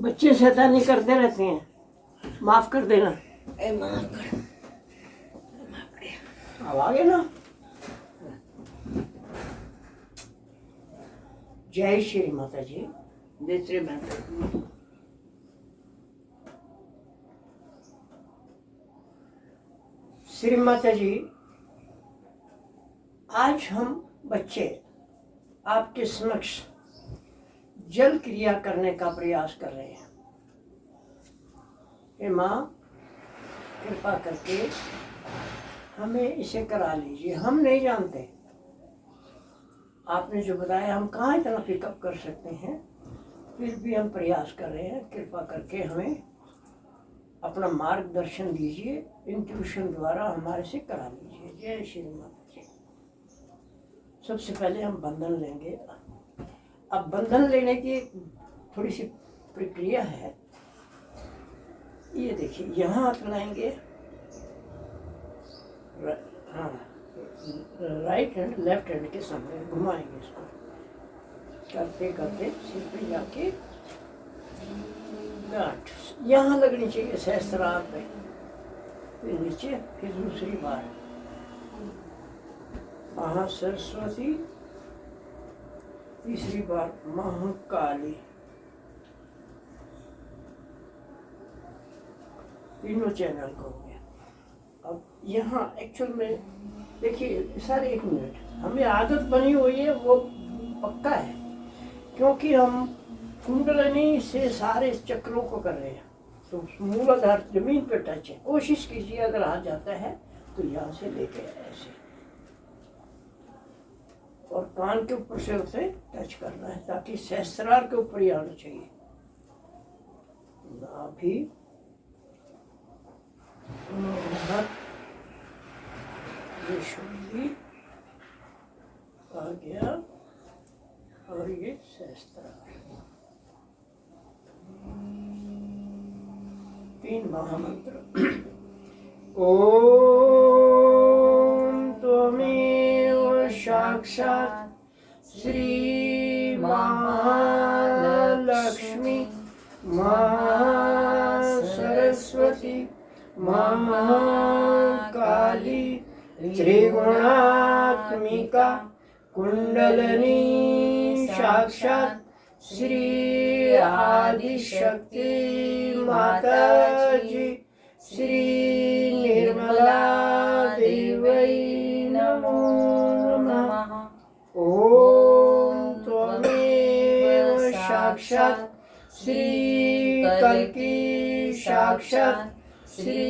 बच्चे शैतानी करते रहते हैं, माफ कर देना। माफ कर। अब आ गए ना। जय श्री माता जी। दूसरे मंत्र। श्री माता जी, आज हम बच्चे आपके समक्ष जल क्रिया करने का प्रयास कर रहे हैं। हे माँ, कृपा करके हमें इसे करा लीजिए। हम नहीं जानते, आपने जो बताया हम कहाँ इतना पिकअप कर सकते हैं, फिर भी हम प्रयास कर रहे हैं। कृपा करके हमें अपना मार्गदर्शन दीजिए, इंट्यूशन द्वारा हमारे से करा लीजिए। जय श्री माता जी। सबसे पहले हम बंधन लेंगे। अब बंधन लेने की थोड़ी सी प्रक्रिया है। ये देखिए, यहाँ हाथ लाएंगे, हाँ, राइट हैंड लेफ्ट हैंड के सामने घुमाएंगे इसको, करते करते सिर पे जाके गांठ यहाँ लगनी चाहिए, सहस्त्रार पे, फिर नीचे, फिर दूसरी बार महासरस्वती, तीसरी बार महाकाली। तीनों चैनल को हो गया। अब यहाँ एक्चुअल में देखिए सर, 1 मिनट, हमें आदत बनी हुई है, वो पक्का है, क्योंकि हम कुंडलिनी से सारे चक्रों को कर रहे हैं। तो मूलाधार जमीन पे टच है। कोशिश कीजिए, अगर आ जाता है तो यहाँ से लेके ऐसे, और कान के ऊपर से उसे टच करना है, ताकि सहस्त्रार के ऊपर ही आना चाहिए। नाभि, ये शुद्धि आ गया, और ये सहस्त्रार। 3 महामंत्र। ओम त्वमेव साक्षात् श्री महालक्ष्मी महासरस्वती महाकाली त्रिगुणात्मिका कुंडलिनी साक्षात् श्री आदिशक्ति माता जी श्री निर्मला देवै नमो नमः। ओम त्वमेव साक्षात् श्री कल्की साक्षात् श्री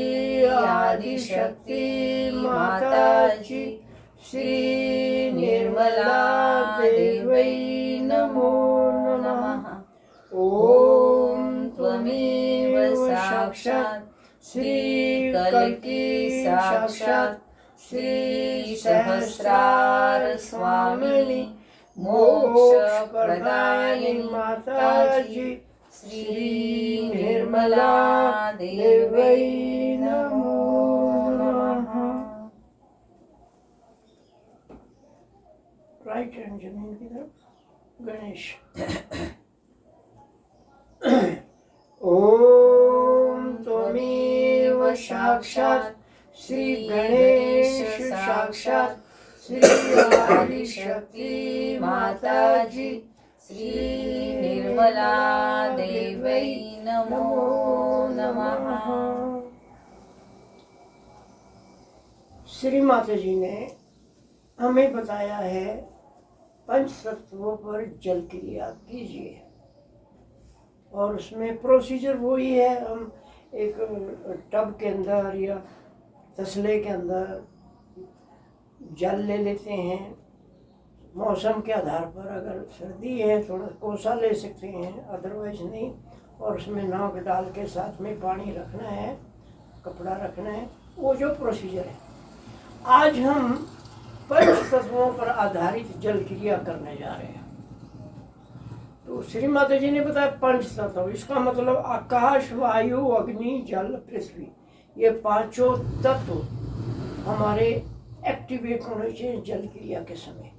आदिशक्ति माता जी श्री निर्मला देवै नमो नमः। ओम त्वमेव साक्षात् श्री कल्की साक्षात् श्री सहस्रार स्वामिनी मोक्ष प्रदायिनी माता जी श्री निर्मला देवै नमो नमः। राइट हैंड जमीन की तरफ, गणेश। ओम त्वमेव साक्षात् श्री गणेश साक्षात् श्री आदिशक्ति माता जी श्री निर्मला देवै नमो नमः। श्री माता जी ने हमें बताया है 5 तत्वों पर जल क्रिया कीजिए, और उसमें प्रोसीजर वही है। हम एक टब के अंदर या तसले के अंदर जल ले लेते हैं। मौसम के आधार पर, अगर सर्दी है थोड़ा कोसा ले सकते हैं, अदरवाइज नहीं। और उसमें नमक डाल के साथ में पानी रखना है, कपड़ा रखना है, वो जो प्रोसीजर है। आज हम 5 तत्वों पर आधारित जल क्रिया करने जा रहे हैं। तो श्री माता जी ने बताया 5 तत्व, इसका मतलब आकाश, वायु, अग्नि, जल, पृथ्वी, ये 5 तत्व हमारे एक्टिवेट होने चाहिए जल क्रिया के समय।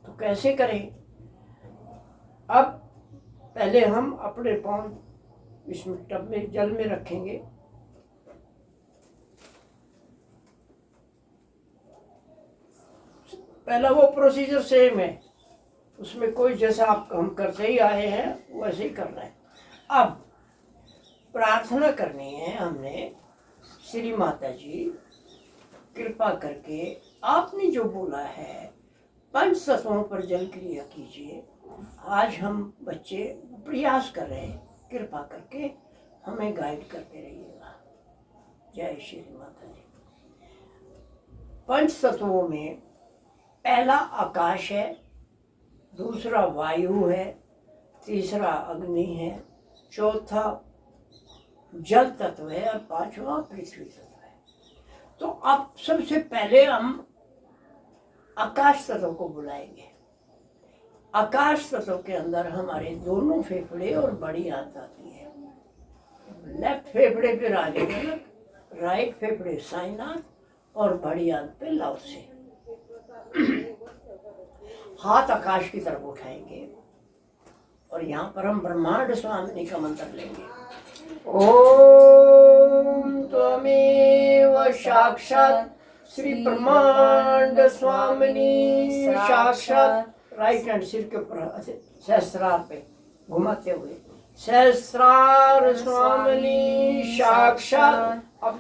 तो कैसे करें? अब पहले हम अपने पाँव इसमें टब में जल में रखेंगे। पहला वो प्रोसीजर सेम है, उसमें कोई जैसा आप हम करते ही आए हैं वैसे ही करना है। अब प्रार्थना करनी है हमने, श्री माता जी कृपा करके आपने जो बोला है पंच तत्वों पर जल क्रिया कीजिए। आज हम बच्चे प्रयास कर रहे हैं, कृपा करके हमें गाइड करते रहिएगा। जय श्री माता जी। पंच तत्वों में पहला आकाश है, दूसरा वायु है, तीसरा अग्नि है, चौथा जल तत्व है और पांचवा पृथ्वी तत्व है। तो अब सबसे पहले हम आकाश तत्व को बुलाएंगे। आकाश तत्व के अंदर हमारे दोनों फेफड़े और बड़ी आंत आती है। लेफ्ट फेफड़े पे राजा जनक, राइट फेफड़े साईनाथ और बड़ी आंत पे लाओ से। हाथ आकाश की तरफ उठाएंगे और यहाँ पर हम ब्रह्मांड स्वामिनी का मंत्र लेंगे। ओम त्वमेव साक्षात् श्री ब्रह्मांड स्वामिनी साक्षात्। राइट हैंड सिर के ऊपर सहस्त्रार पे घुमाते हुए, सहस्त्रार स्वामिनी साक्षात्। अब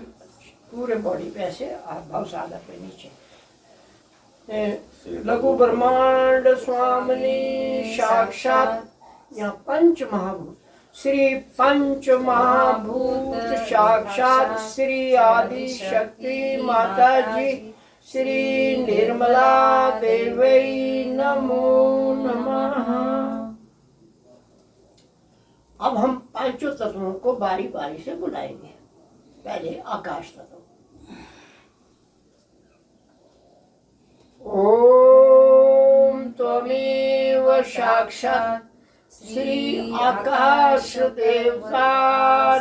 पूरे बॉडी पे ऐसे भाव सागर पे नीचे, लघु ब्रह्मांड स्वामिनी साक्षात्। यहाँ पंच महाभूत, श्री पंच महाभूत साक्षात् श्री आदि शक्ति माता जी श्री निर्मला देवी नमो नमः। अब हम पांचों तत्वों को बारी बारी से बुलाएंगे। पहले आकाश तत्व। ओम त्वमेव साक्षात् श्री आकाश देवता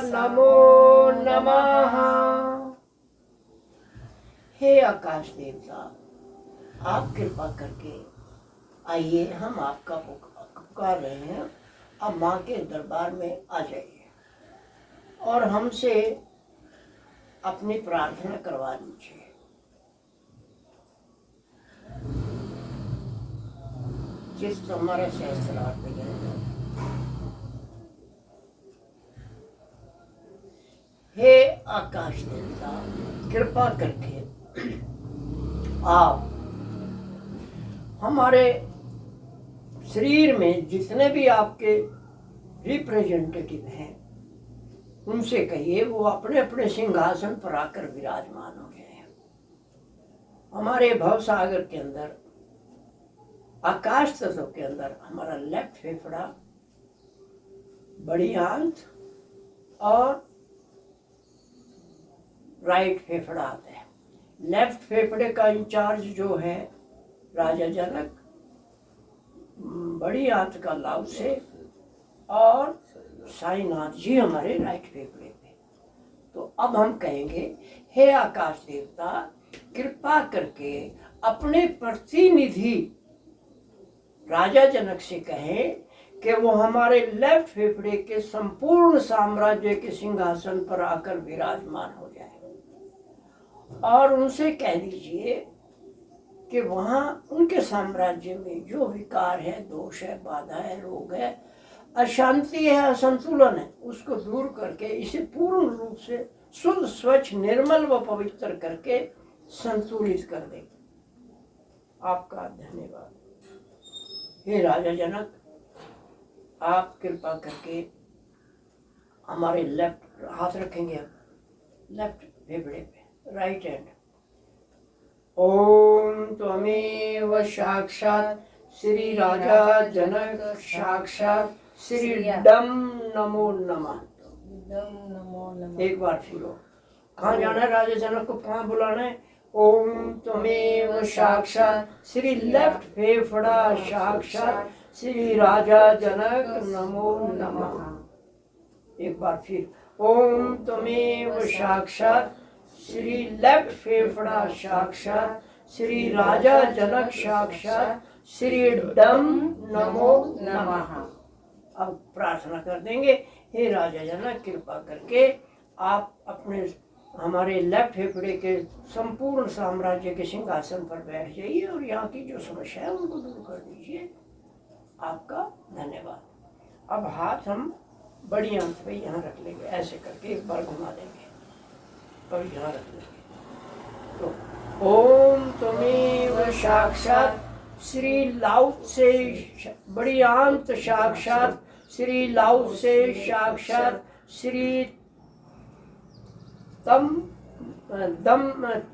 नमो नमः। हे आकाश देवता, आप कृपा करके आइए, हम आपका पुकार रहे हैं। अब माँ के दरबार में आ जाइए और हमसे अपनी प्रार्थना करवा लीजिए। जिस हमारा सहस्त्रार पे जाएगा। हे आकाश देवता, कृपा करके आप हमारे शरीर में जितने भी आपके रिप्रेजेंटेटिव हैं उनसे कहिए वो अपने अपने सिंहासन पर आकर विराजमान हो जाए। हमारे भवसागर के अंदर, आकाश तत्व के अंदर हमारा लेफ्ट फेफड़ा, बड़ी आंत और राइट फेफड़ा आता है। लेफ्ट फेफड़े का इंचार्ज जो है राजा जनक, बड़ी आंत का लाउ से और साईनाथ जी हमारे राइट फेफड़े पे। तो अब हम कहेंगे, हे आकाश देवता, कृपा करके अपने प्रतिनिधि राजा जनक से कहें कि वो हमारे लेफ्ट फेफड़े के संपूर्ण साम्राज्य के सिंहासन पर आकर विराजमान हो जाए। और उनसे कह दीजिए कि वहाँ उनके साम्राज्य में जो विकार है, दोष है, बाधा है, रोग है, अशांति है, असंतुलन है, उसको दूर करके इसे पूर्ण रूप से शुद्ध, स्वच्छ, निर्मल व पवित्र करके संतुलित कर दे। आपका धन्यवाद। हे राजा जनक, आप कृपा करके हमारे लेफ्ट हाथ रखेंगे, लेफ्ट फेफड़े पे, राइट हैंड। ओम त्वमेव साक्षात् श्री राजा जनक साक्षात् श्री डम नमो नमः। एक बार फिर कहाँ जाना है? राजा जनक को कहाँ बुलाना है? ओम त्वमेव साक्षात् श्री लेफ्ट फेफड़ा साक्षात् श्री राजा जनक नमो नमः। एक बार फिर, ओम त्वमेव साक्षात् श्री लेफ्ट फेफड़ा साक्षात् श्री राजा जनक साक्षात् श्री डम नमो नमः। अब प्रार्थना कर देंगे, हे राजा जनक कृपा करके आप अपने हमारे लेफ्ट फेफड़े के संपूर्ण साम्राज्य के सिंहासन पर बैठ जाइए और यहाँ की जो समस्या है उनको दूर कर दीजिए। आपका धन्यवाद। अब हाथ हम बड़ी आंख पे यहाँ रख लेंगे, ऐसे करके एक बार घुमा देंगे और यहाँ रख लेंगे। तो ओम त्वमेव साक्षात श्री लाओ से बड़ी आंत साक्षात श्री लाओ से साक्षात श्री तम दम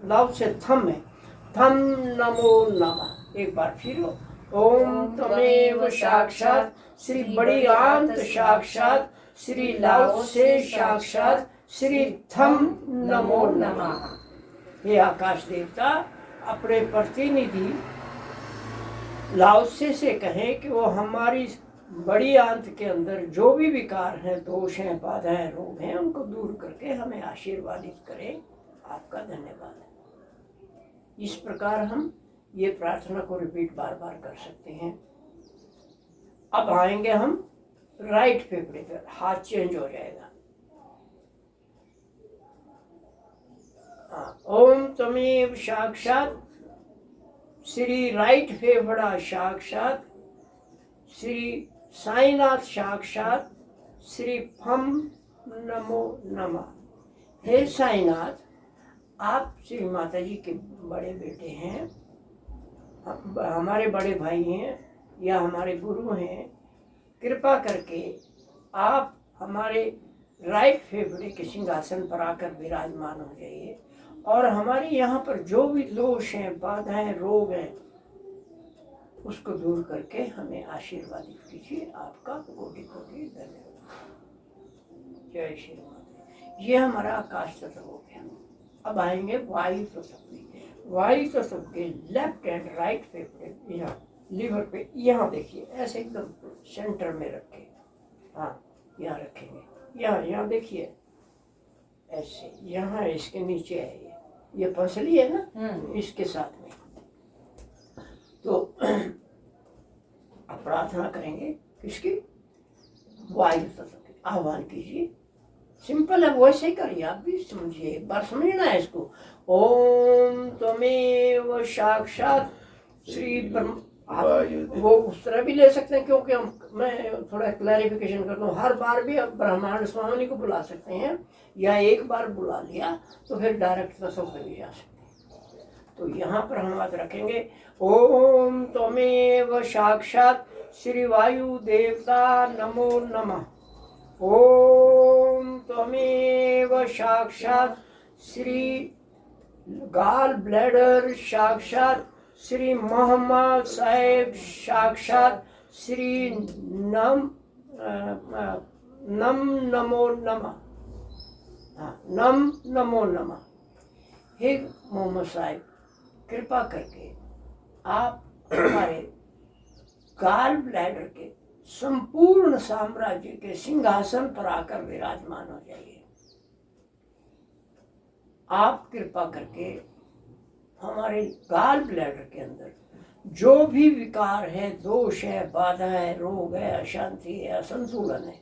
लाओ से थम है थम नमो नमः। एक बार फिर ओम त्वमेव साक्षात श्री बड़ी आंत साक्षात श्री लाओ से साक्षात श्री थम नमो नमः। हे आकाश देवता अपने प्रतिनिधि लाओसे से कहें कि वो हमारी बड़ी आंत के अंदर जो भी विकार हैं, दोष हैं, बाधाएं, रोग हैं, उनको दूर करके हमें आशीर्वादित करें। आपका धन्यवाद। इस प्रकार हम ये प्रार्थना को रिपीट बार बार कर सकते हैं। अब आएंगे हम राइट फेफड़े पर, हाथ चेंज हो जाएगा। ओम त्वमेव साक्षात श्री राइट फेफड़ा साक्षात श्री साईनाथ साक्षात श्री फम नमो नमः। हे साईनाथ, आप श्री माता जी के बड़े बेटे हैं, हमारे बड़े भाई हैं या हमारे गुरु हैं। कृपा करके आप हमारे राइट फेफड़े के सिंहासन पर आकर विराजमान हो जाइए और हमारे यहाँ पर जो भी दोष हैं, बाधाएं, रोग हैं, उसको दूर करके हमें आशीर्वादित कीजिए। आपका कोटि कोटि धन्यवाद। जय श्री माता। ये हमारा आकाश तत्व हो गया। अब आएंगे वायु तत्व में। वायु तत्व के लेफ्ट एंड राइट फेफड़े यहाँ लीवर पे, यहाँ देखिए ऐसे एकदम सेंटर में रखे। हाँ, यहाँ रखेंगे। यहाँ देखिए ऐसे, यहाँ इसके नीचे है ये पसली है ना, इसके साथ में। तो अब प्रार्थना करेंगे किसकी? वायु तत्व की। आह्वान कीजिए। सिंपल है, वैसे करिए, आप भी समझिए, एक बार समझना है इसको। ओम त्वमेव साक्षात श्री ब्रह्म। वो उस तरह भी ले सकते हैं, क्योंकि मैं थोड़ा क्लैरिफिकेशन करता हूँ। हर बार भी आप ब्रह्मांड स्वामी को बुला सकते हैं, या एक बार बुला लिया तो फिर डायरेक्ट तत्व पे भी जा सकते हैं। तो यहाँ पर हम हाथ रखेंगे। ओम त्वमेव साक्षात श्री वायु देवता नमो नमः। ओम त्वमेव साक्षात श्री गाल ब्लैडर साक्षात श्री मोहम्मद साहेब साक्षात श्री नम नमो नमः। नम नमो नमः। हे मोहम्मद साहिब, कृपा करके आप हमारे गाल ब्लैडर के संपूर्ण साम्राज्य के सिंहासन पर आकर विराजमान हो जाइए। आप कृपा करके हमारे गाल ब्लैडर के अंदर जो भी विकार है, दोष है, बाधा है, रोग है, अशांति है, असंतुलन है,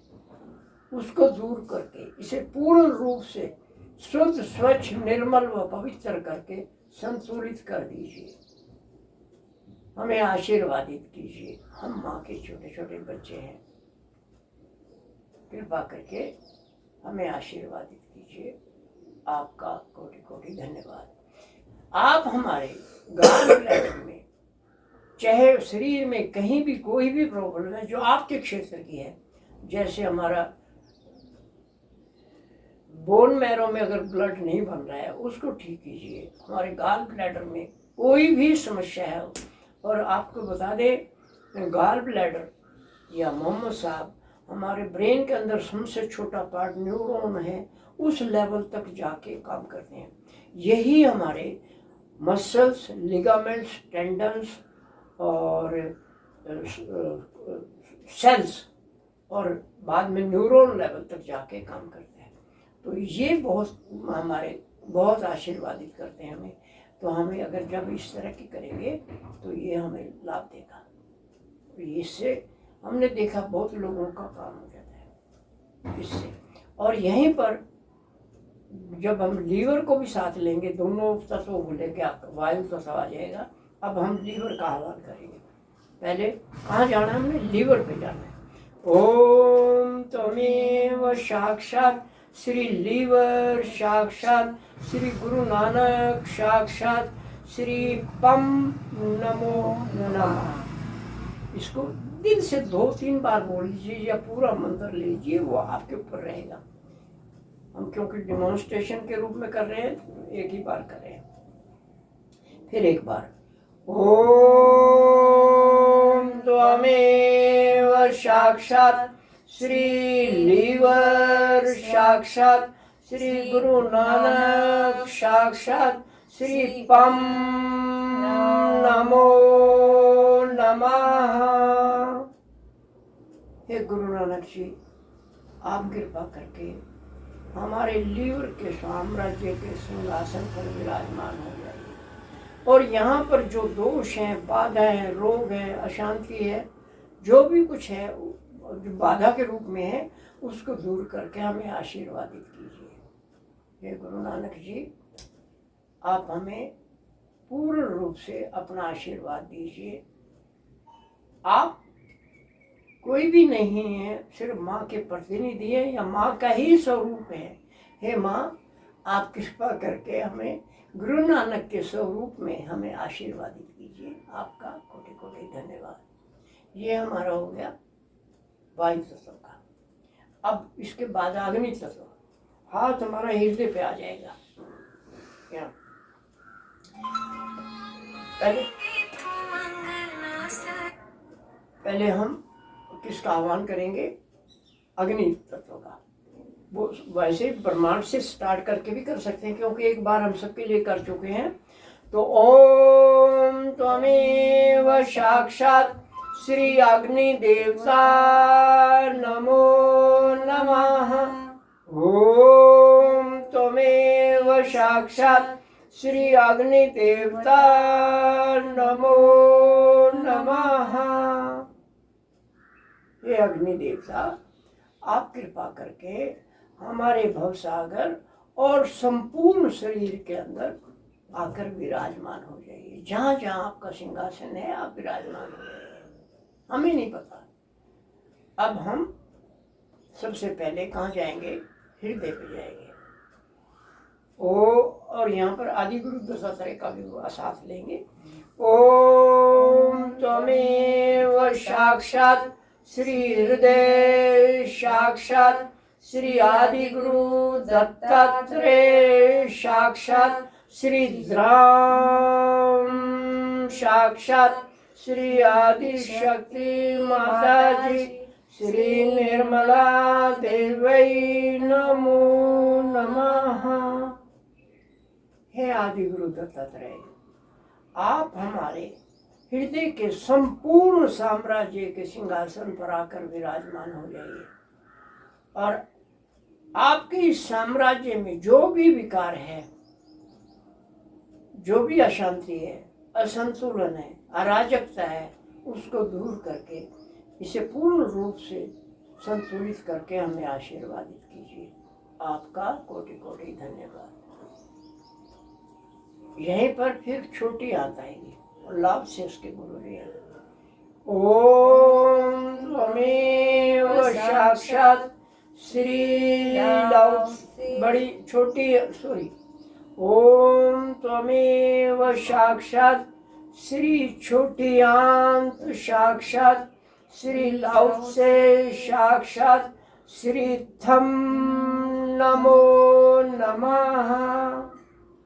उसको दूर करके इसे पूर्ण रूप से शुद्ध, स्वच्छ, निर्मल व पवित्र करके संतुलित कर दीजिए। हमें आशीर्वादित कीजिए। हम माँ के छोटे छोटे बच्चे हैं, कृपा करके हमें आशीर्वादित कीजिए। आपका कोटि कोटि धन्यवाद। आप हमारे गाल ब्लैडर में, चाहे शरीर में कहीं भी कोई भी प्रॉब्लम है जो आपके क्षेत्र की है, जैसे हमारा बोन मैरो में अगर ब्लड नहीं बन रहा है उसको ठीक कीजिए। हमारे गाल ब्लैडर में कोई भी समस्या है, और आपको बता दें गाल ब्लैडर या मोहम्मद साहब हमारे ब्रेन के अंदर सबसे छोटा पार्ट न्यूरॉन है, उस लेवल तक जाके काम करते हैं। यही हमारे मसल्स, लिगामेंट्स, टेंडन्स और सेल्स और बाद में न्यूरॉन लेवल तक जाके काम करते हैं। तो ये बहुत हमारे बहुत आशीर्वादित करते हैं हमें। तो हमें अगर जब इस तरह की करेंगे तो ये हमें लाभ देगा। तो इससे हमने देखा बहुत लोगों का काम हो जाता है इससे। और यहीं पर जब हम लीवर को भी साथ लेंगे, दोनों तत्वों को लेके आपका वायु तत्व आ जाएगा। अब हम लीवर का आह्वान करेंगे। पहले कहाँ जाना है? हमने लीवर पे जाना है। ओम त्वमेव साक्षात श्री लीवर, साक्षात श्री गुरु नानक, साक्षात श्री पम नमो नमः। इसको दिल से 2-3 बार बोल लीजिए या पूरा मंत्र लीजिए, वो आपके ऊपर रहेगा। हम क्योंकि डेमोन्स्ट्रेशन के रूप में कर रहे हैं तो एक ही बार करें। फिर एक बार ओम त्वमेव साक्षात श्री लीवर, साक्षात श्री गुरु नानक, साक्षात श्री पम नमो नमः। हे गुरु नानक जी, आप कृपा करके हमारे लीवर के साम्राज्य के सिंहासन पर विराजमान हो जाइए। और यहाँ पर जो दोष हैं, बाधाएं, रोग हैं, अशांति है, जो भी कुछ है जो बाधा के रूप में है, उसको दूर करके हमें आशीर्वादित कीजिए। हे गुरु नानक जी, आप हमें पूर्ण रूप से अपना आशीर्वाद दीजिए। आप कोई भी नहीं है, सिर्फ माँ के प्रतिनिधि है या माँ का ही स्वरूप है। हे माँ, आप कृपा करके हमें गुरु नानक के स्वरूप में हमें आशीर्वादित कीजिए। आपका कोटि कोटि धन्यवाद। ये हमारा हो गया वायु तत्व का। अब इसके बाद अग्नि तत्व। हाथ हमारा हृदय पे आ जाएगा। क्या पहले हम किसका आह्वान करेंगे? अग्नि तत्व का। वो वैसे ब्रह्मांड से स्टार्ट करके भी कर सकते हैं, क्योंकि एक बार हम सबके लिए कर चुके हैं। तो ओम त्वमेव साक्षात श्री अग्नि देवता नमो नमः। ओम त्वमेव साक्षात श्री अग्नि देवता नमो नमः। हे अग्नि देवता, आप कृपा करके हमारे भवसागर और संपूर्ण शरीर के अंदर आकर विराजमान हो जाइए। जहाँ जहाँ आपका सिंहासन है, आप विराजमान हो जाइए। हमें नहीं पता। अब हम सबसे पहले कहाँ जाएंगे? हृदय पे जाएंगे। और यहाँ पर आदि गुरु दत्तात्रेय का भी साथ लेंगे। ओम त्वमेव साक्षात श्री हृदय, साक्षात श्री आदि गुरु दत्तात्रेय, साक्षात श्री राम, साक्षात श्री आदि शक्ति माता जी, श्री निर्मला देवी नमो नमः। हे आदि गुरु दत्तात्रेय, आप हमारे हृदय के संपूर्ण साम्राज्य के सिंहासन पर आकर विराजमान हो जाइए। और आपके इस साम्राज्य में जो भी विकार है, जो भी अशांति है, असंतुलन है, अराजकता है, उसको दूर करके इसे पूर्ण रूप से संतुलित करके हमें आशीर्वादित कीजिए। आपका कोटि कोटि धन्यवाद। यहीं पर फिर छोटी आंत आएगी और लाभ से उसके गुरु जी हैं। ओम त्वमेव साक्षात श्री बड़ी छोटी सॉरी ओम त्वमेव साक्षात श्री छोटी आंत, साक्षात श्री लाउड से, साक्षात श्री थम नमो नमः।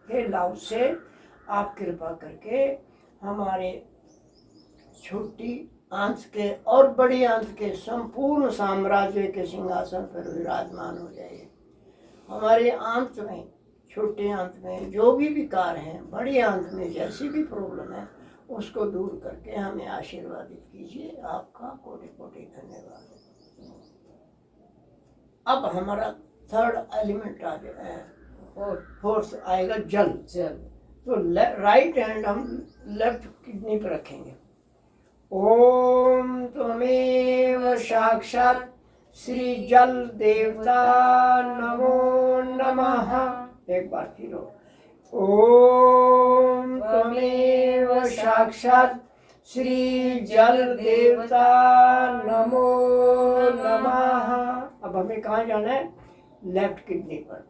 हे लाउड से, आप कृपा करके हमारे छोटी आंत के और बड़ी आंत के संपूर्ण साम्राज्य के सिंहासन पर विराजमान हो जाइए। हमारे आंत में, छोटे आंत में जो भी विकार हैं, बड़ी आंत में जैसी भी प्रॉब्लम है, उसको दूर करके हमें आशीर्वादित कीजिए। आपका कोटि कोटि धन्यवाद। अब हमारा थर्ड एलिमेंट आ जाए और फोर्थ आएगा जल। तो राइट हैंड हम लेफ्ट किडनी पर रखेंगे। ओम त्वमेव साक्षात् श्री जल देवता नमो नमः। एक बार फिर ओम त्वमेव साक्षात् श्री जल देवता नमो नमः। अब हमें कहाँ जाना है? लेफ्ट किडनी पर।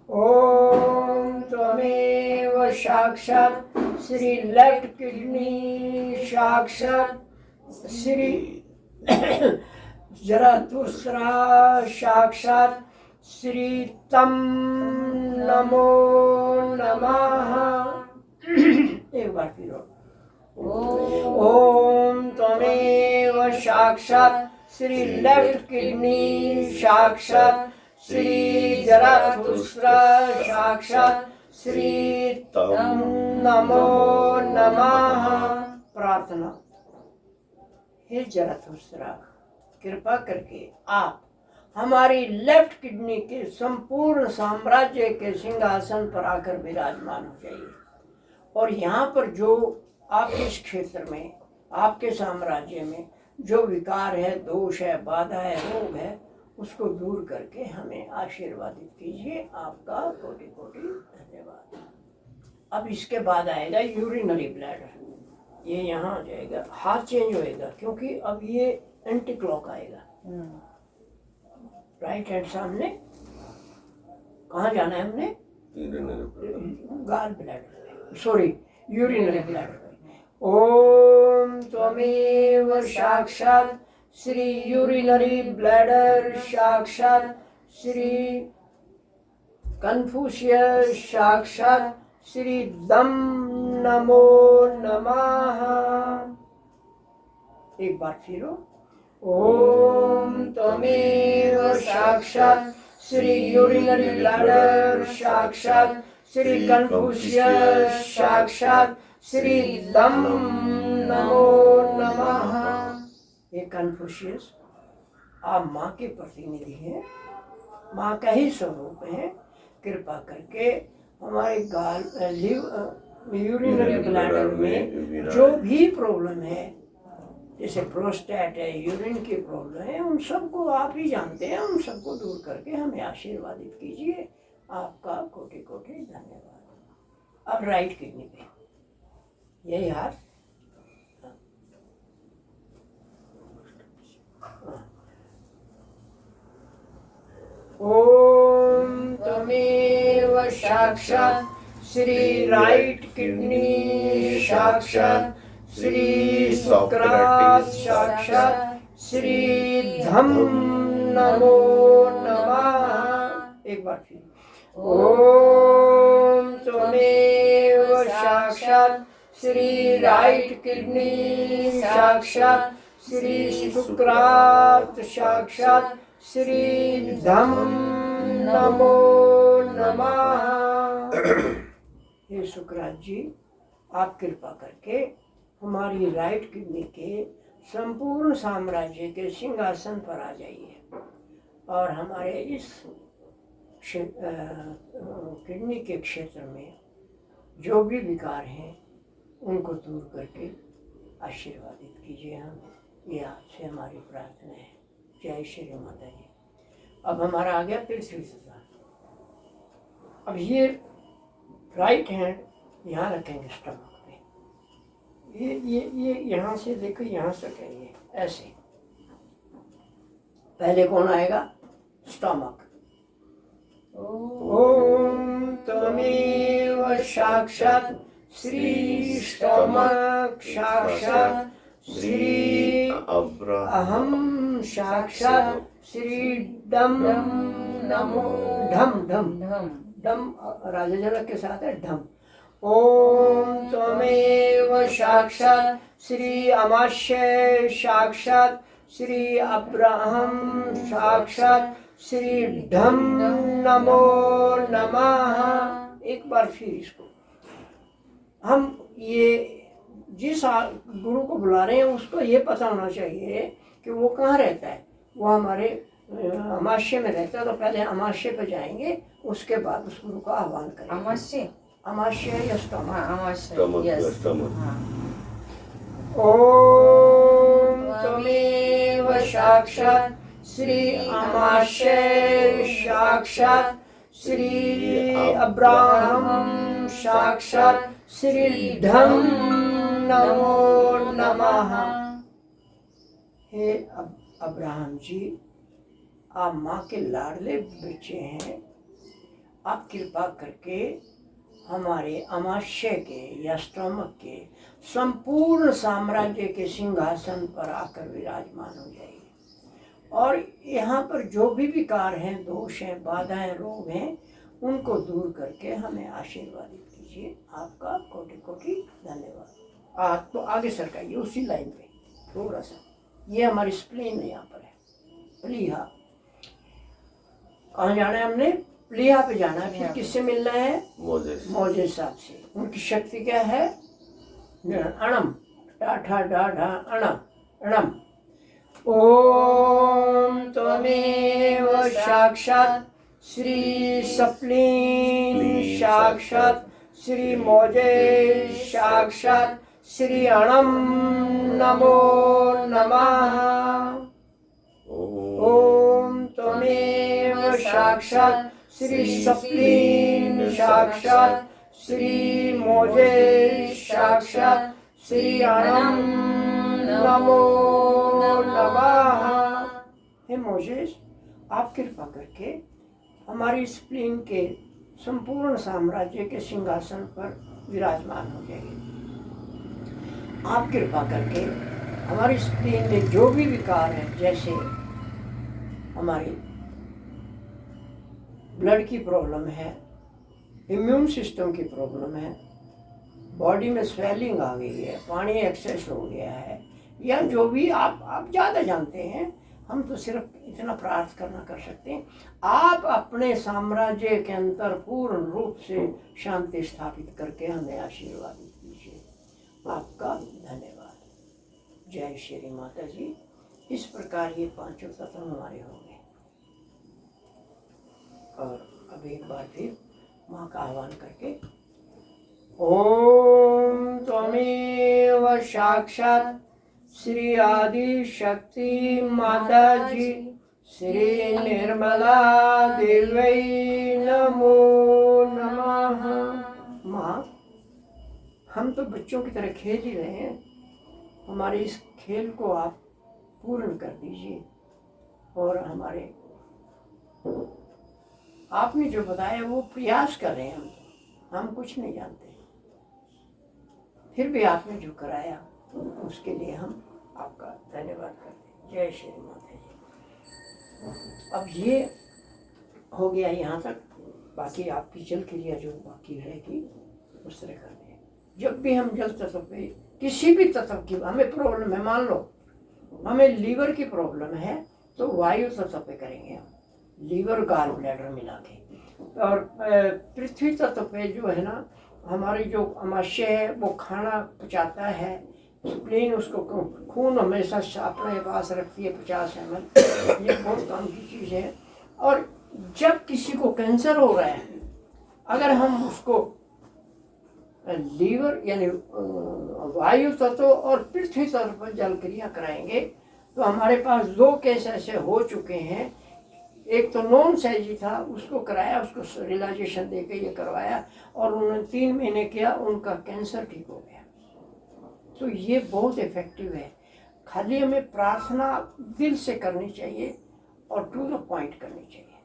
ओम त्वमेव साक्षात् श्री लेफ्ट किडनी साक्षात् श्री जराथुस्रा साक्षात् श्री तम नमो नमः। एक बार फिर ओम त्वमेव साक्षात् श्री लेफ्ट किडनी साक्षात् श्री जराथुस्रा साक्षात् श्री तम नमो नमः। प्रार्थना। हे जराथुस्रा, कृपा करके आप हमारी लेफ्ट किडनी के संपूर्ण साम्राज्य के सिंहासन पर आकर विराजमान हो जाइए और यहाँ पर जो आपके इस क्षेत्र में, आपके साम्राज्य में जो विकार है, दोष है, बाधा है, रोग है, उसको दूर करके हमें आशीर्वादित कीजिए। आपका कोटि कोटि धन्यवाद। अब इसके बाद आएगा यूरिनरी ब्लैडर। ये यहाँ आ जाएगा, हाथ चेंज होएगा क्योंकि अब ये एंटी क्लॉक आएगा। राइट हैंड सामने। कहाँ जाना है हमने? Gall bladder, sorry urinary bladder. ओम त्वमेव साक्षात् श्री यूरिनरी ब्लैडर साक्षात् श्री कन्फ्यूशियस साक्षात् श्री दम नमो नमः। एक बार फिर ओम त्वमेव साक्षात् श्री यूरिनरी ब्लैडर साक्षात् श्री कन्फ्यूशियस साक्षात् श्री दम नमो नमः। ये कन्फ्यूशियस, आप माँ के प्रतिनिधि हैं, माँ का ही स्वरूप है। कृपा करके हमारे गाल यूरिनरी ब्लैडर में जो भी प्रॉब्लम है, जैसे प्रोस्टेट है, यूरिन की प्रॉब्लम है, उन सबको आप ही जानते हैं, उन सबको दूर करके हमें आशीर्वादित कीजिए। आपका कोटि कोटि धन्यवाद। अब राइट किडनी पे यही हाथ, ओम त्वमेव साक्षात् श्री राइट किडनी साक्षात् श्री सुक्रात साक्षात् श्री धम नमो नमः। एक बार फिर ओम त्वमेव साक्षात् श्री राइट किडनी साक्षात् श्री सुक्रात साक्षात् श्री धम नमो नमः। हे सुक्रात जी, आप कृपा करके हमारी राइट किडनी के संपूर्ण साम्राज्य के सिंहासन पर आ जाइए और हमारे इस किडनी के क्षेत्र में जो भी विकार हैं उनको दूर करके आशीर्वादित कीजिए हमें। ये आपसे हमारी प्रार्थना है। जय श्री माता जी। अब हमारा आ गया पृथ्वी सजा। अब ये राइट हैंड यहाँ रखेंगे स्टमक पे। ये यहाँ से देखो, यहाँ से कहेंगे ऐसे। पहले कौन आएगा? स्टमक। ओम त्वमेव साक्षात् श्री स्टमक साक्षात् श्री अहम साक्षात् श्री डम नमो ढम ढम ढम राजा जनक के साथ है ढम। ओम त्वमेव साक्षात् श्री अमाशय साक्षात् श्री अब्राहम साक्षात् श्री ढम नमो नमः। एक बार फिर इसको हम ये जिस गुरु को बुला रहे हैं उसको ये पता होना चाहिए कि वो कहाँ रहता है। वो हमारे अमाशय में रहता है, तो पहले अमाशय पे जाएंगे, उसके बाद उस गुरु का आह्वान करेंगे। अमाशय या स्टमक। ओम त्वमेव साक्षात श्री अमाशय साक्षात श्री अब्राहम साक्षात श्री धम नमो नमः। हे अब्राहम जी, आप माँ के लाडले बच्चे हैं, आप कृपा करके हमारे अमाशय के या स्टोमक के संपूर्ण साम्राज्य के सिंहासन पर आकर विराजमान हो जाइए और यहाँ पर जो भी विकार हैं, दोष हैं, बाधाएं, रोग हैं, उनको दूर करके हमें आशीर्वादित कीजिए। आपका कोटि कोटि धन्यवाद। आपको आगे सरकाइए उसी लाइन पे थोड़ा सा, ये हमारी स्प्लीन यहाँ पर है, प्लीहा। कहाँ जाना है हमने? प्लीहा पे जाना है। फिर किससे मिलना है? मोजेस साहब से। उनकी शक्ति क्या है? अणम, टाठा डाढ़ा अणम अणम। ओम त्वमेव साक्षात श्री सप्लीन साक्षात श्री मोजेस साक्षात श्री अणम नमो नमः। ओम त्वमेव साक्षात श्री सप्लीन साक्षात श्री मोजेस साक्षात श्री अणम नमो नमः। हे मोजेस, आप कृपा करके हमारी स्प्लीन के संपूर्ण साम्राज्य के सिंहासन पर विराजमान हो जाइए। आप कृपा करके हमारी स्प्लीन में जो भी विकार है, जैसे हमारी ब्लड की प्रॉब्लम है, इम्यून सिस्टम की प्रॉब्लम है, बॉडी में स्वेलिंग आ गई है, पानी एक्सेस हो गया है, या जो भी आप ज़्यादा जानते हैं, हम तो सिर्फ इतना प्रार्थना कर सकते हैं। आप अपने साम्राज्य के अंदर पूर्ण रूप से शांति स्थापित करके हमें आशीर्वादित कीजिए। आपका धन्यवाद। जय श्री माता जी। इस प्रकार ये पांचों तत्व हमारे हो गए। और अब एक बार फिर माँ का आह्वान करके, ओम त्वमेव साक्षात श्री आदि शक्ति माता जी श्री निर्मला देवी नमो नमः। माँ, हम तो बच्चों की तरह खेल ही रहे हैं, हमारे इस खेल को आप पूर्ण कर दीजिए और हमारे आपने जो बताया वो प्रयास कर रहे हैं। हम कुछ नहीं जानते, फिर भी आपने जो कराया उसके लिए हम आपका धन्यवाद करते हैं। जय श्री माता जी। अब ये हो गया यहाँ तक, बाकी आपकी जल क्रिया जो बाकी रहेगी उस तरह कर दें। जब भी हम जल तत्व पे किसी भी तत्व की हमें प्रॉब्लम है, मान लो हमें लीवर की प्रॉब्लम है, तो वायु तत्व पे करेंगे हम, लीवर गाल ब्लैडर मिला के। और पृथ्वी तत्व पे जो है ना, हमारी जो अमाशय है वो खाना पचाता है, स्प्लीन उसको खून हमेशा अपने पास रखती है 50 ml, ये बहुत काम की चीज़ है। और जब किसी को कैंसर हो रहा है, अगर हम उसको लीवर यानी वायु तत्व और पृथ्वी तत्व पर जल क्रिया कराएंगे, तो हमारे पास 2 केस ऐसे हो चुके हैं। एक तो नॉन सैजी था, उसको कराया, उसको रिलैक्सेशन दे के ये करवाया और उन्होंने 3 महीने किया, उनका कैंसर ठीक हो गया। तो ये बहुत इफेक्टिव है। खाली हमें प्रार्थना दिल से करनी चाहिए और टू द पॉइंट करनी चाहिए।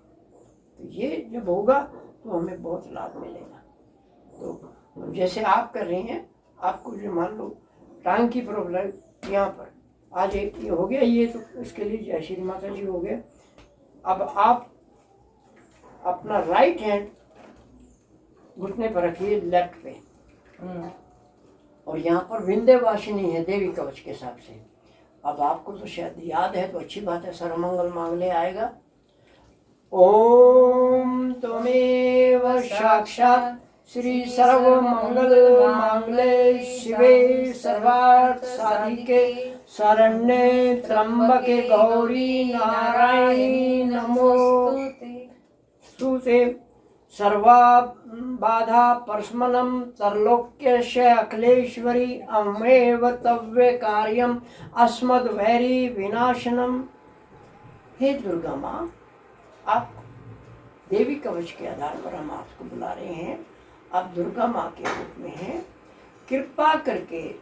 तो ये जब होगा तो हमें बहुत लाभ मिलेगा। तो जैसे आप कर रही हैं, आपको जो मान लो टांग की प्रॉब्लम यहाँ पर आज एक ये हो गया, ये तो इसके लिए जय श्री माता जी हो गया। अब आप अपना राइट हैंड घुटने पर रखिए लेफ्ट पे, और यहाँ पर विंध्यवासिनी है देवी कवच के हिसाब से। अब आपको तो शायद याद है, तो अच्छी बात है, सर्वमंगल मांगले आएगा। ओम त्वमेव साक्षात श्री सर्वमंगल मांगले शिवे सर्वार्थ साधिके शरण्ये त्र्यंबके गौरी नारायणी नमोस्तुते। सर्वा बाधा परस्मनं त्रैलोक्यस्य अखिलेश्वरी अमेव तव्य कार्यम अस्मद्वैरी विनाशनम हे दुर्गा माँ, आप देवी कवच के आधार पर हम आपको बुला रहे हैं, आप दुर्गा माँ के रूप में हैं। कृपा करके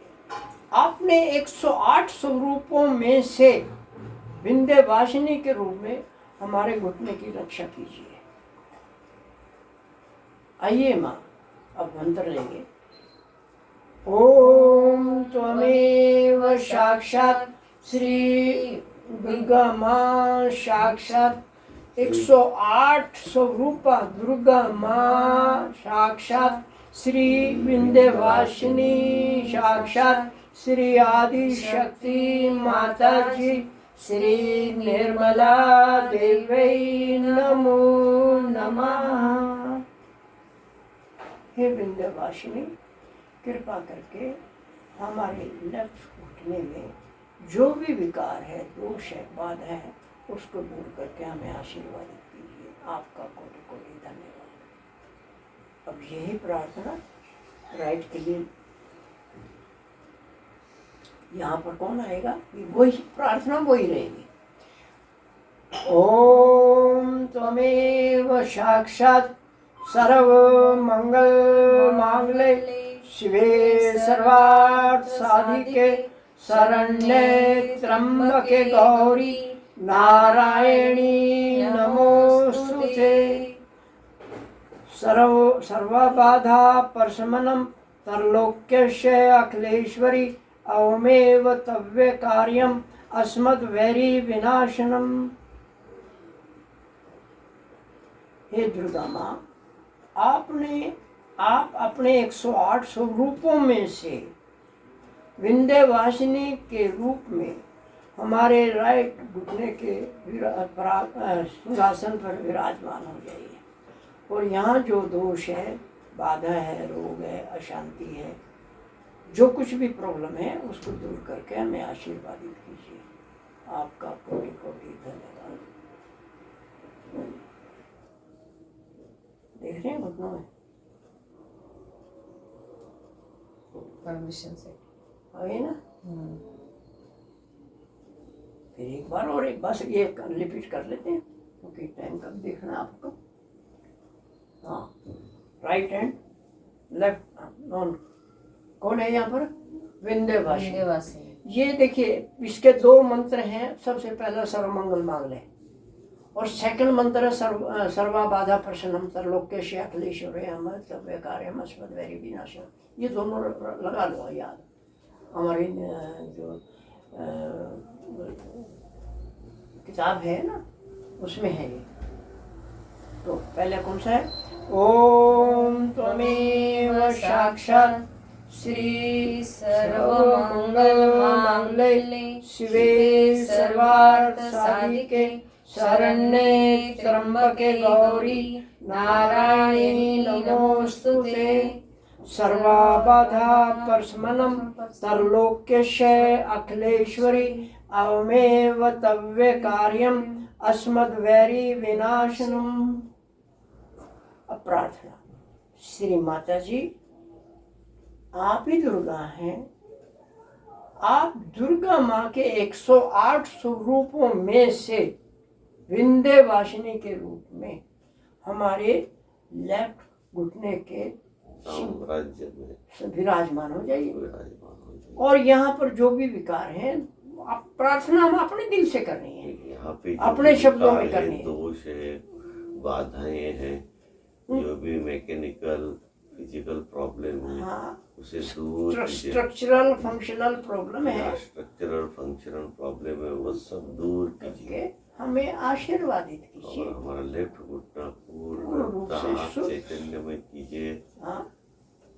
आपने 108 स्वरूपों में से विंध्यवासिनी के रूप में हमारे घुटने की रक्षा कीजिए। आइए माँ, अब मंत्र लेंगे। ओम त्वमेव साक्षात् श्री दुर्गा माँ, साक्षात 108 स्वरूपा दुर्गा माँ, साक्षात श्री विंध्यवासिनी, साक्षात श्री आदि शक्ति माता जी, श्री निर्मला देवी नमो नमः। हे विंध्यवासिनी, कृपा करके हमारे लेफ्ट घुटने में जो भी विकार है, दोष है, बाधा है, उसको दूर करके हमें आशीर्वाद कीजिए। आपका कोटि कोटि धन्यवाद। अब यही प्रार्थना राइट के लिए, यहाँ पर कौन आएगा, वही प्रार्थना वही रहेगी। ओम त्वमेव साक्षात् सर्व मंगल मांगल्ये शिवे सर्वार्थ साधिके शरण्ये त्र्यंबके गौरी नारायणी नमोस्तुते। सर्वबाधा प्रशमनं त्रैलोक्यस्य अखिलेश्वरी अवमेव तव्य कार्यम अस्मद्वैरी विनाशनम। हे दुर्गा माँ, आप अपने 108 स्वरूपों में से विंध्यवासिनी के रूप में हमारे राइट घुटने के सिंहासन पर विराजमान हो जाइए। और यहाँ जो दोष है, बाधा है, रोग है, अशांति है, जो कुछ भी प्रॉब्लम है, उसको दूर करके हमें आशीर्वादित कीजिए। आपका कोटि कोटि धन्यवाद। देख रहे हैं घुटनों में परमिशन से आगे ना। फिर एक बार और एक बार ये रिपीट कर लेते हैं, क्योंकि टाइम कब देखना आपको। हाँ, राइट हैंड लेफ्ट नॉन, कौन है यहाँ पर, विंध्यवासिनी। ये देखिए, इसके दो मंत्र हैं। सबसे पहला सर्वमंगल मांगल्ये और सेकंड मंत्र है सर्वा बाधा प्रशमनं त्रैलोक्यस्य अखिलेश्वरी तव्य कार्यम अस्मद्वैरी विनाशनम। ये दोनों लगा लो याद, हमारी जो किताब है ना, उसमें है ये। तो पहले कौन सा है, ओम त्वमेव साक्षात् श्री सर्वमंगल मांगल्ये शिवे सर्वार्थ साधिके शरण्ये त्र्यंबके गौरी नारायणी नमोस्तुते। सर्वबाधा प्रशमनं त्रैलोक्यस्य अखिलेश्वरी अवमेव तव्य कार्यम अस्मद्वैरी विनाशनम। अब प्रार्थना। श्री माता जी, आप ही दुर्गा हैं। आप दुर्गा माँ के 108 स्वरूपों में से विंध्यवासिनी के रूप में हमारे लेफ्ट घुटने के राज्य में विराजमान हो जाइए। और यहाँ पर जो भी विकार हैं, आप प्रार्थना हम अपने दिल से करनी है, यहाँ पे अपने शब्दों में करनी है। दोष है, बाधाएं हैं, जो भी मैकेनिकल फिजिकल प्रॉब्लम है, हाँ, उसे दूर, स्ट्रक्चरल फंक्शनल प्रॉब्लम है, स्ट्रक्चरल फंक्शनल प्रॉब्लम है, वो सब दूर कीजिए। हमें आशीर्वादित कीजिए और हमारा लेफ्ट घुटना पूर्ण चैतन्य में कीजिए। हाँ,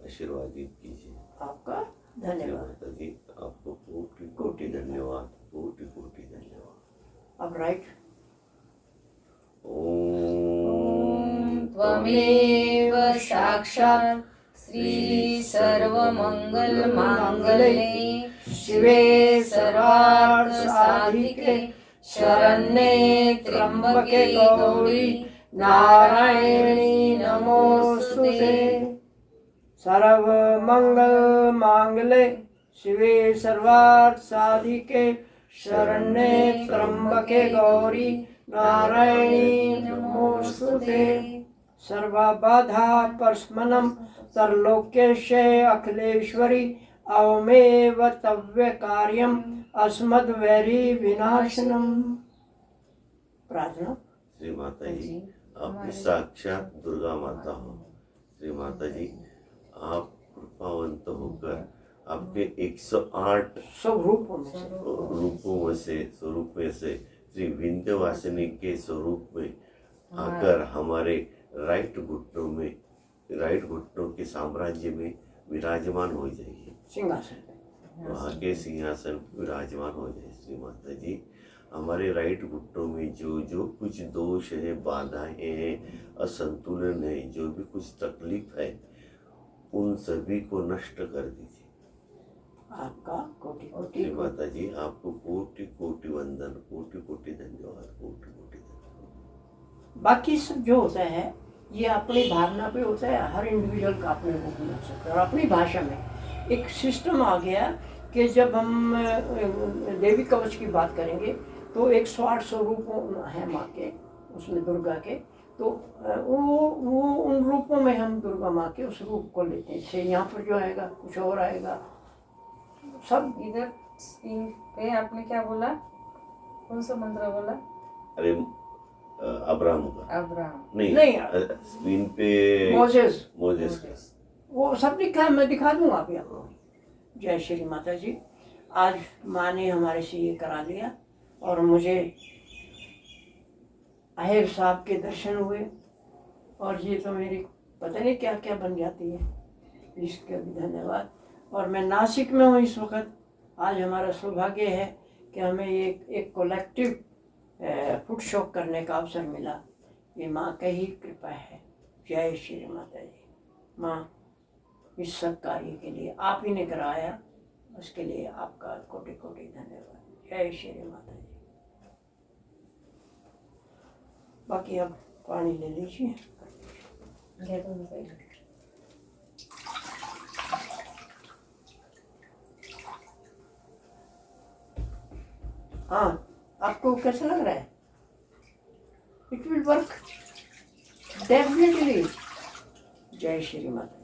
आशीर्वादित कीजिए। आपका धन्यवाद माता जी, आपको कोटि कोटि धन्यवाद, कोटि कोटि धन्यवाद। अब राइट। ओम त्वमेव साक्षात् श्री सर्वमंगल मांगल्ये शिवे सर्वार्थ साधिके शरण्ये त्र्यंबके गौरी नारायणी नमोस्तुते। सर्व मंगल मांगल्ये शिवे सर्वार्थ साधिके शरण्ये त्र्यंबके गौरी नारायणी नमोस्तुते सर्वबाधा परस्मनं तरलोक्यस्य अखिलेश्वरी अवमेव तव्य कार्यम अस्मद्वैरी विनाशनम। प्रार्थना। श्री माता जी, आप भी साक्षात दुर्गा माता हो। श्री माता जी, आप कृपावंत होकर आपके 108 स्वरूपों में से स्वरूप में से श्री विंध्यवासिनी के स्वरूप में आकर हमारे राइट घुटनों के साम्राज्य में विराजमान हो जाइए, सिंहासन वहाँ के सिंहासन विराजमान हो जाए। श्री माता जी, हमारे राइट घुटनों में जो जो कुछ दोष है, बाधाएं हैं, असंतुलन है, जो भी कुछ तकलीफ है, उन सभी को नष्ट कर दीजिए। आपका कोटि कोटि श्री माता जी, आपको कोटि कोटि वंदन, कोटि कोटि धन्यवाद, कोटि कोटि धन्यवाद। बाकी सब जो होता है ये अपनी भावना पे होता है, हर इंडिविजुअल का अपने रूप में हो सकता है। और अपनी भाषा में एक सिस्टम आ गया कि जब हम देवी कवच की बात करेंगे तो 108 स्वरूप हैं माँ के, उसमें दुर्गा के, तो वो उन रूपों में हम दुर्गा माँ के उस रूप को लेते हैं। जैसे यहाँ पर जो आएगा कुछ और आएगा, सब इधर स्क्रीन पे आपने क्या बोला, कौन सा मंत्र बोला? अरे अब्राहम का अब्राहम नहीं, स्क्रीन पे मोजेस का। वो सब लिखा है, मैं दिखा दूंगा अभी आपको। जय श्री माता जी। आज माँ ने हमारे से ये करा लिया और मुझे आहेर साहब के दर्शन हुए और ये तो मेरी पता नहीं क्या क्या बन जाती है, इसका भी धन्यवाद। और मैं नासिक में हूँ इस वक्त। आज हमारा सौभाग्य है कि हमें एक कलेक्टिव फुट शॉक करने का अवसर मिला। ये माँ का ही कृपा है। जय श्री माता जी। माँ, इस सब कार्य के लिए आप ही ने कराया, उसके लिए आपका कोटि कोटि धन्यवाद। जय श्री माता जी। बाकी अब पानी ले लीजिए। हाँ, आपको कैसा लग रहा है? It will work definitely. जय श्री माता।